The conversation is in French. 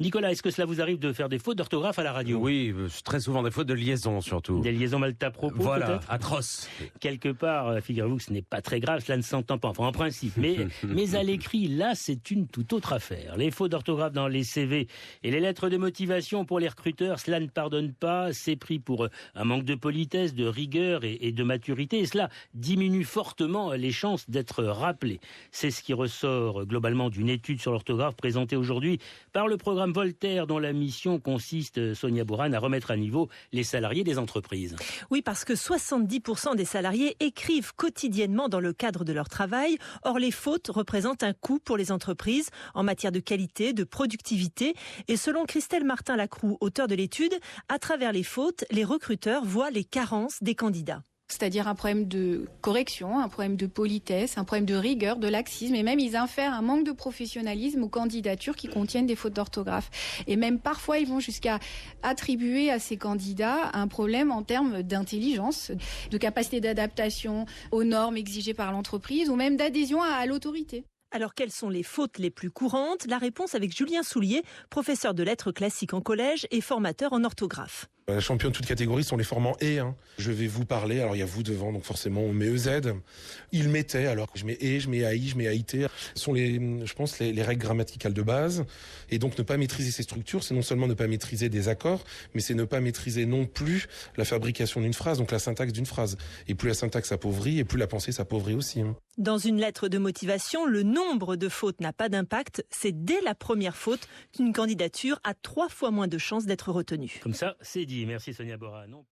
Nicolas, est-ce que cela vous arrive de faire des fautes d'orthographe à la radio? Oui, très souvent des fautes de liaison surtout. Des liaisons mal à propos, Voilà, peut-être? atroce. Quelque part, figurez-vous que ce n'est pas très grave, cela ne s'entend pas, enfin en principe. Mais à l'écrit, là, c'est une toute autre affaire. Les fautes d'orthographe dans les CV et les lettres de motivation pour les recruteurs, cela ne pardonne pas. C'est pris pour un manque de politesse, de rigueur et de maturité. Et cela diminue fortement les chances d'être rappelé. C'est ce qui ressort globalement d'une étude sur l'orthographe présentée aujourd'hui par le programme Voltaire, dont la mission consiste, Sonia Bourane, à remettre à niveau les salariés des entreprises. Oui, parce que 70% des salariés écrivent quotidiennement dans le cadre de leur travail. Or, les fautes représentent un coût pour les entreprises en matière de qualité, de productivité. Et selon Christelle Martin-Lacroux, auteure de l'étude, à travers les fautes, les recruteurs voient les carences des candidats. C'est-à-dire un problème de correction, un problème de politesse, un problème de rigueur, de laxisme, et même ils infèrent un manque de professionnalisme aux candidatures qui contiennent des fautes d'orthographe. Et même parfois, ils vont jusqu'à attribuer à ces candidats un problème en termes d'intelligence, de capacité d'adaptation aux normes exigées par l'entreprise, ou même d'adhésion à l'autorité. Alors, quelles sont les fautes les plus courantes? La réponse avec Julien Soulier, professeur de lettres classiques en collège et formateur en orthographe. La championne de toute catégorie sont les formants « et ». Je vais vous parler, alors il y a vous devant, donc forcément on met EZ. Il mettait, alors que je mets « et », je mets « AI », je mets « AIT ». Ce sont je pense, les règles grammaticales de base. Et donc ne pas maîtriser ces structures, c'est non seulement ne pas maîtriser des accords, mais c'est ne pas maîtriser non plus la fabrication d'une phrase, donc la syntaxe d'une phrase. Et plus la syntaxe s'appauvrit, et plus la pensée s'appauvrit aussi. Dans une lettre de motivation, le nombre de fautes n'a pas d'impact. C'est dès la première faute qu'une candidature a 3 fois moins de chances d'être retenue. Comme ça, c'est dit. Merci Sonia Bourane.